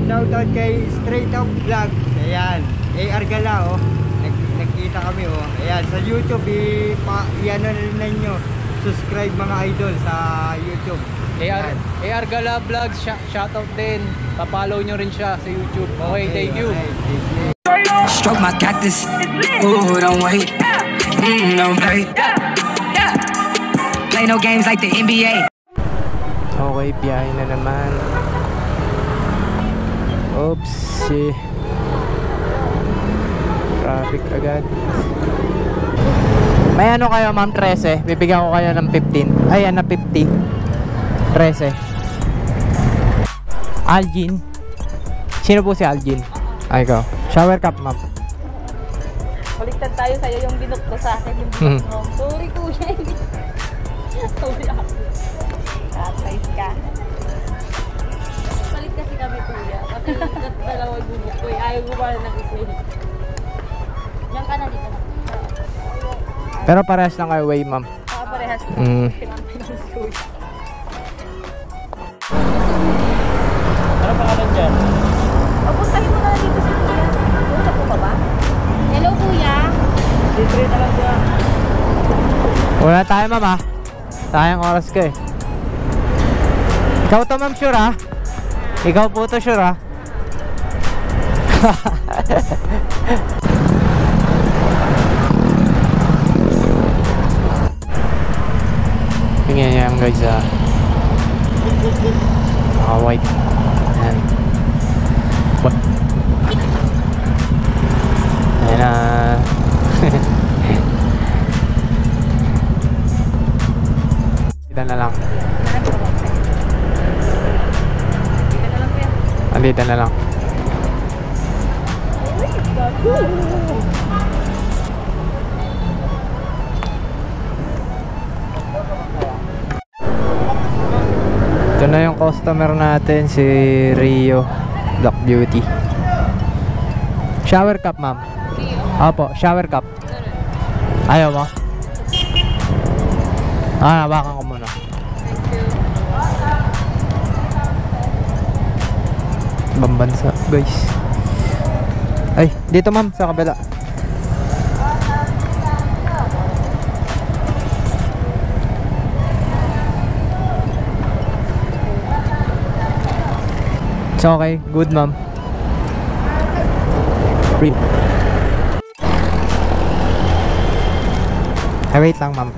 shoutout kay Straight Up Vlog. Ayan, AR Gala oh. Nagkita kami oh. Ayan, sa YouTube i-ano na ninyo. Subscribe mga idol sa YouTube. AR Gala Vlog, shoutout din. Pa-follow nyo rin siya sa YouTube. Okay, thank you. Stroke my cactus. Ooh, don't wait. Don't play. Play no games like the NBA. Okay, biyahe na naman. Oops. Traffic agad. May ano kayo ma'am, 13? Bibigyan ko kayo ng 15. Ayan na 50. 13. Algin. Sino po si Algin? Ay, ikaw. Shower cup ma'am. Baliktad tayo sa'yo yung binok ko sa akin. Yung binok mo. Sorry kuya. Sorry ako. Katay ka. Palit kasi kami kuya. Kasi dalawang bubuk ko. Ayaw ko pala ng isa. Diyan ka na dito na. Pero parehas lang kayo way ma'am. Parehas na. Pinang kuya. Ano pangalan dyan? Papuntahin mo na dito sa kuya. Usap ko pa ba? Hello kuya. Litre na lang dyan. Wala tayo ma'am ha. Sayang oras ko eh. Ikaw to ma'am, sure ha? Ikaw po to, sure ha? Tingnan niya yan guys ha. White. Ayan. What? Ayan na. Dito na lang. Andito na lang. Ito na yung customer natin, si Rio Black Beauty. Shower cup ma'am. Opo, shower cup. Ayaw mo? Hawakan ko muna. Bambansa guys. Ay, dito ma'am sa kabila. It's okay, good ma'am. Free. Ay, wait lang ma'am.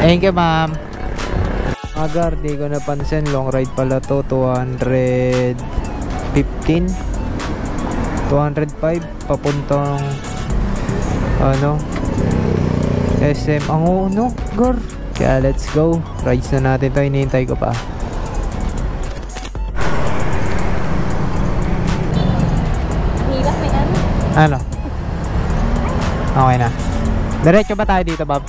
Thank you ma'am. Agar, di ko napansin. Long ride pala to. 215 205 papuntang ano SM. Ang no, gar. Kaya let's go. Rides na natin to. Hinihintay ko pa. Hirap may ano. Ano? Okay na. Diretso ba tayo dito, Bob?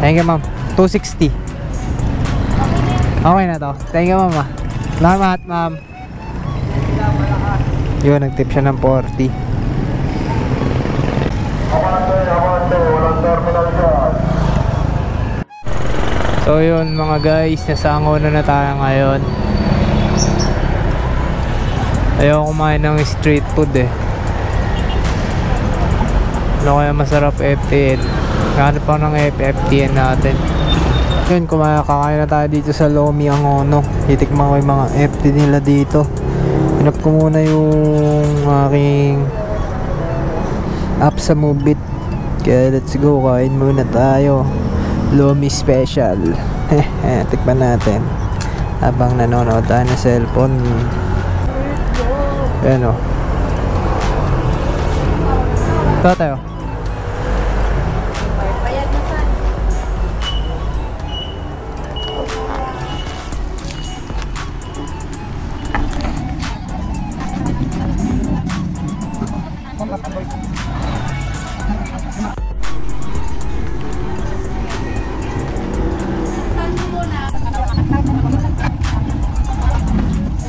Thank you, ma'am. 260. Okay na to. Thank you, ma'am. Salamat, ma'am. Yun, nag-tip siya ng 40. So yun mga guys, nasa Angono na tayo ngayon. Ayaw kumain ng street food eh. Ano kaya masarap FTN? Hanap pa ng FTN natin. Yun, kakain na tayo dito sa Lomi Angono. Titikman ko yung mga FT nila dito. Hanap ko muna yung aking app sa Mubit. Kaya let's go, kain muna tayo. Lomi special. Tikman natin habang nanonood tayo ng cellphone. Ayan o. Ito tayo.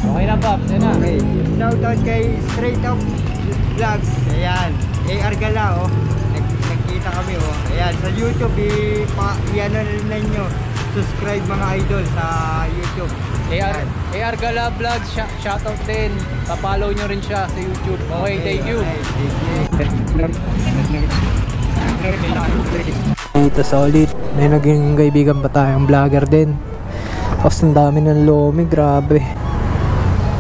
Okay na. na, Pops. Yan na. Okay. Shoutout kay Straight Up Vlogs. Ayan. AR Gala, oh. Nagkita kami, oh. Ayan. Sa YouTube, i-ano na nyo. Subscribe mga idol sa YouTube. AR Gala Vlogs, shoutout din. Pa-follow nyo rin siya sa YouTube. Okay, thank you. Dito sa ulit, may naging kaibigan pa tayong vlogger din. Tapos ang dami ng lomi, grabe.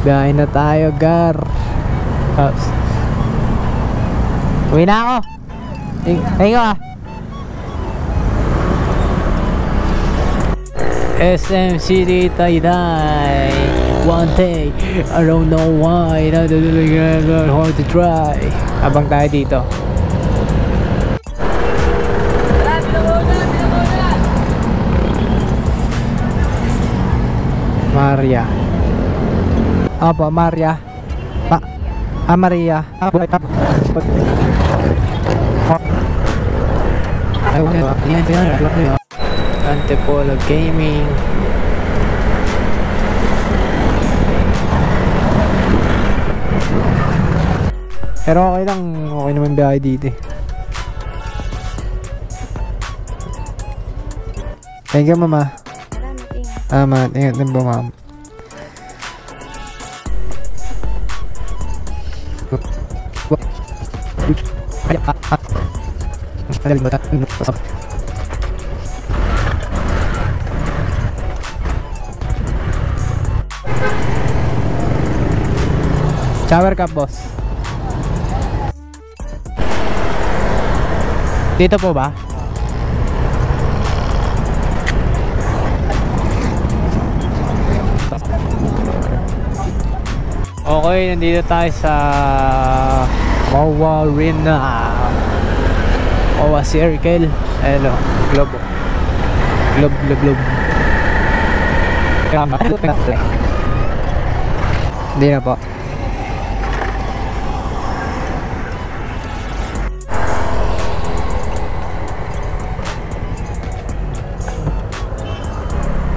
Biyahe na tayo, Gar. Tapos uwi na ako. Ayun ah. SM City Taytay. One day, I don't know why, I don't hard to try. Abang tayo dito. Maria. Apa Maria? Maria. Antipolo Gaming. Pero okay lang, okay naman biyahe dito eh. Thank you, Mama. Ingat din po, Ma'am. Shower cup, boss. Dito po ba? Okay, nandito tayo sa Wawa Arena, Wawa Circle. Ayun o, globe. Hindi na po.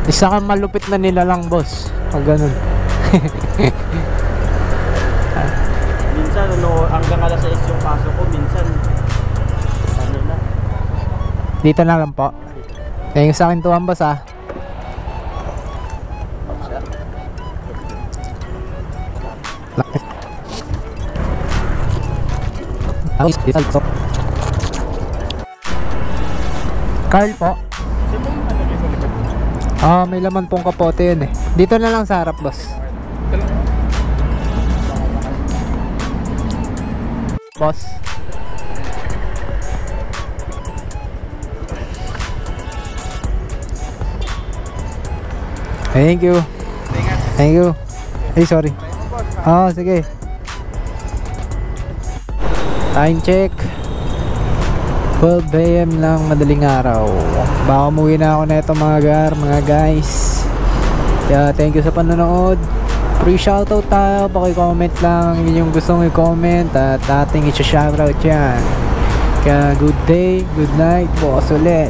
Isa kang malupit na nila lang, boss. Pag ganun. Minsan hanggang alas 6 yung pasok ko, minsan ano na. Dito na lang po. Thank you sa akin tuwan, boss ah. Carl po. May laman pong kapote yun eh. Dito na lang sa harap, boss. Boss. Thank you. Thank you. Hey, sorry. Sige. Time check. 12 AM lang, madaling araw. Baka umuwi na ako na ito mga guys. Kaya thank you sa panonood. Free shoutout tayo. Paki-comment lang yung gustong i-comment at ating i-shoutout yan. Kaya good day, good night, bukas ulit.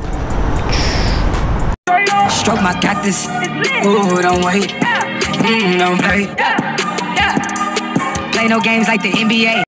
Stroke my cactus. Ooh, don't wait. Don't play. Play no games like the NBA.